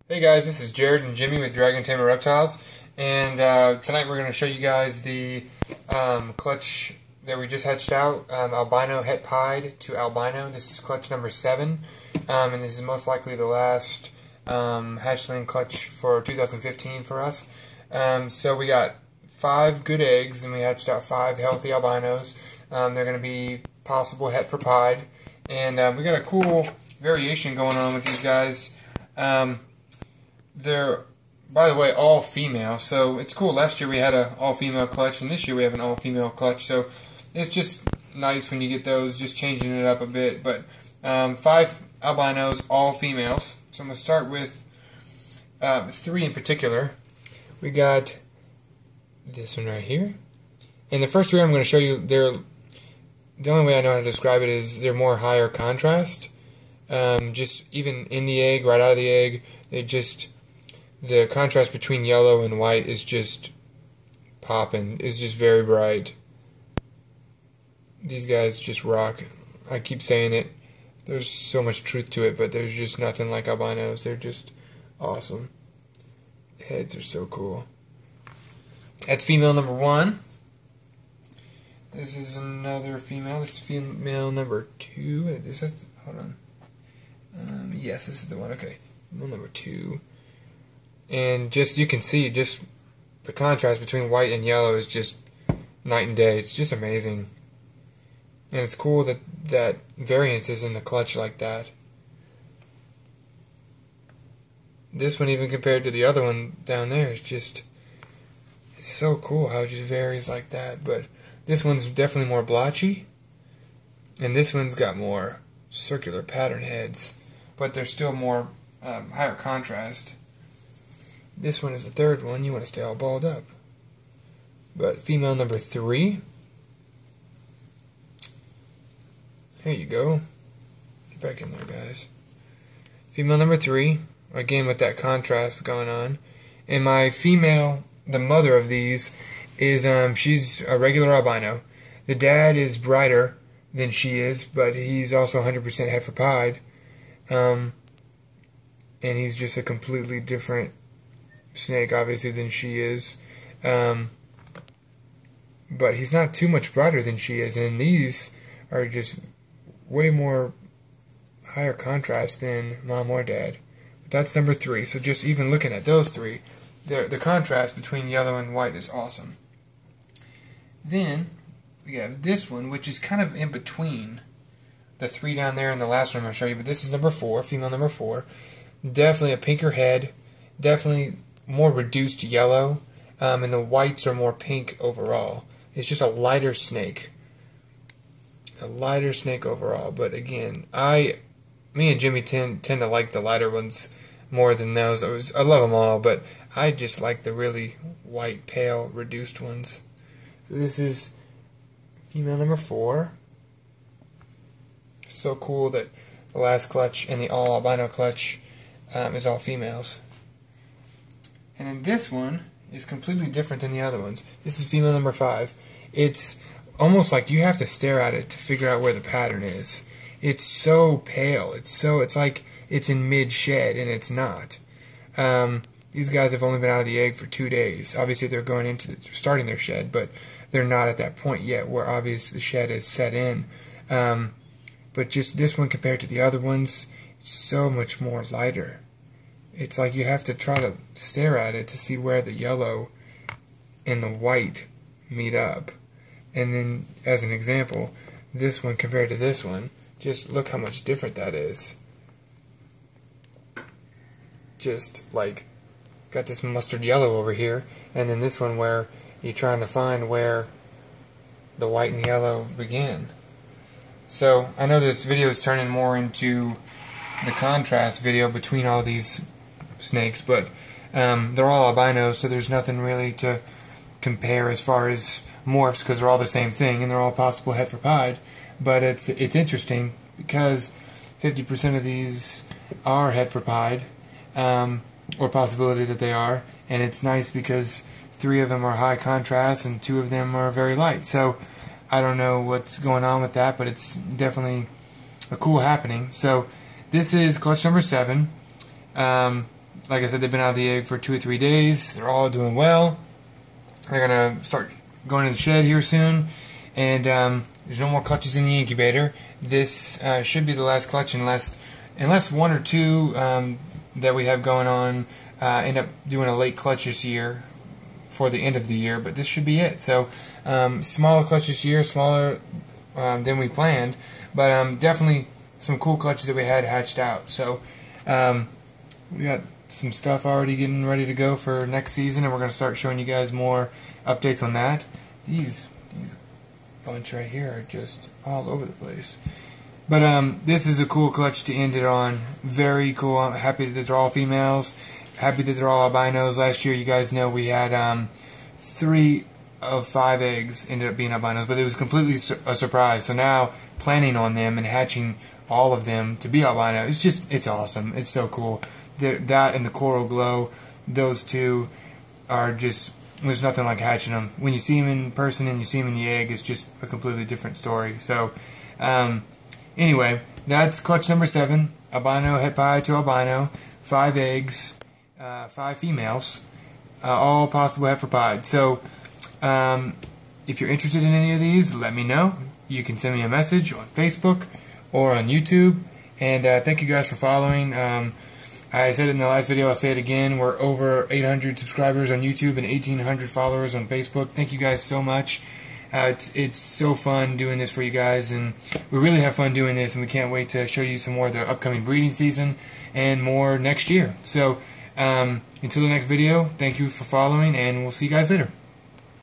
Hey guys, this is Jared and Jimmy with Tamer Reptiles, and tonight we're going to show you guys the clutch that we just hatched out, Albino Het pied to Albino. This is clutch number 7, and this is most likely the last hatchling clutch for 2015 for us. So we got 5 good eggs, and we hatched out 5 healthy albinos. They're going to be possible Het for pied, and we got a cool variation going on with these guys. They're, by the way, all female, so it's cool. Last year we had an all-female clutch, and this year we have an all-female clutch, so it's just nice when you get those, just changing it up a bit. But 5 albinos, all females. So I'm going to start with 3 in particular. We got this one right here. And the first 3 I'm going to show you, the only way I know how to describe it is they're more higher contrast. Just even in the egg, right out of the egg, the contrast between yellow and white is just popping. It's just very bright. These guys just rock. I keep saying it. There's so much truth to it, but there's just nothing like albinos. They're just awesome. Heads are so cool. That's female number 1. This is another female. This is female number 2. Hold on. Yes, this is the one. Okay. Female number 2. And just, you can see, just the contrast between white and yellow is just night and day. It's just amazing. And it's cool that variance is in the clutch like that. This one, even compared to the other one down there, is just, it's so cool how it just varies like that. But this one's definitely more blotchy, and this one's got more circular pattern heads, but they're still more higher contrast. This one is the 3rd one. You want to stay all balled up. But female number 3. There you go. Get back in there, guys. Female number 3. Again, with that contrast going on. And my female, the mother of these, is she's a regular albino. The dad is brighter than she is, but he's also 100% Het for pied. And he's just a completely different snake, obviously, than she is. But he's not too much brighter than she is, and these are just way more higher contrast than mom or dad. But that's number 3. So just even looking at those 3, the contrast between yellow and white is awesome. Then we have this one, which is kind of in between the 3 down there and the last one I'm going to show you. But this is number 4, female number 4. Definitely a pinker head. Definitely more reduced yellow. And the whites are more pink overall. It's just a lighter snake. A lighter snake overall. But again, me and Jimmy tend to like the lighter ones more than those. I love them all, but I just like the really white, pale, reduced ones. So this is female number 4. So cool that the last clutch and the all albino clutch is all females. And then this one is completely different than the other ones. This is female number 5. It's almost like you have to stare at it to figure out where the pattern is. It's so pale. It's like it's in mid-shed, and it's not. These guys have only been out of the egg for 2 days. Obviously, they're starting their shed, but they're not at that point yet where obviously the shed is set in. But just this one compared to the other ones, it's so much more lighter. It's like you have to try to stare at it to see where the yellow and the white meet up. And then, as an example, this one compared to this one, just look how much different that is. Just like, got this mustard yellow over here, and then this one where you're trying to find where the white and yellow begin. So, I know this video is turning more into the contrast video between all these snakes, but they're all albinos, so there's nothing really to compare as far as morphs, because they're all the same thing, and they're all possible Het for pied. But it's interesting because 50% of these are Het for pied, or possibility that they are, and it's nice because 3 of them are high contrast and 2 of them are very light. So I don't know what's going on with that, but it's definitely a cool happening. So this is clutch number 7. Like I said, they've been out of the egg for 2 or 3 days. They're all doing well. They're going to start going to the shed here soon. And there's no more clutches in the incubator. This should be the last clutch unless 1 or 2 that we have going on end up doing a late clutch this year for the end of the year. But this should be it. So smaller clutch this year, smaller than we planned. But definitely some cool clutches that we had hatched out. So we got some stuff already getting ready to go for next season, and we're going to start showing you guys more updates on that. These bunch right here are just all over the place. But this is a cool clutch to end it on. Very cool. I'm happy that they're all females. Happy that they're all albinos. Last year, you guys know we had 3 of 5 eggs ended up being albinos, but it was completely a surprise. So now planning on them and hatching all of them to be albino, it's awesome. It's so cool. That and the coral glow, those two are just, there's nothing like hatching them. When you see them in person and you see them in the egg, it's just a completely different story. So anyway, that's clutch number 7, albino het pie to albino, 5 eggs, 5 females, all possible heiferpod. So if you're interested in any of these, let me know. You can send me a message on Facebook or on YouTube. And thank you guys for following. I said it in the last video, I'll say it again. We're over 800 subscribers on YouTube and 1,800 followers on Facebook. Thank you guys so much. It's so fun doing this for you guys, and we really have fun doing this, and we can't wait to show you some more of the upcoming breeding season and more next year. So until the next video, thank you for following, and we'll see you guys later.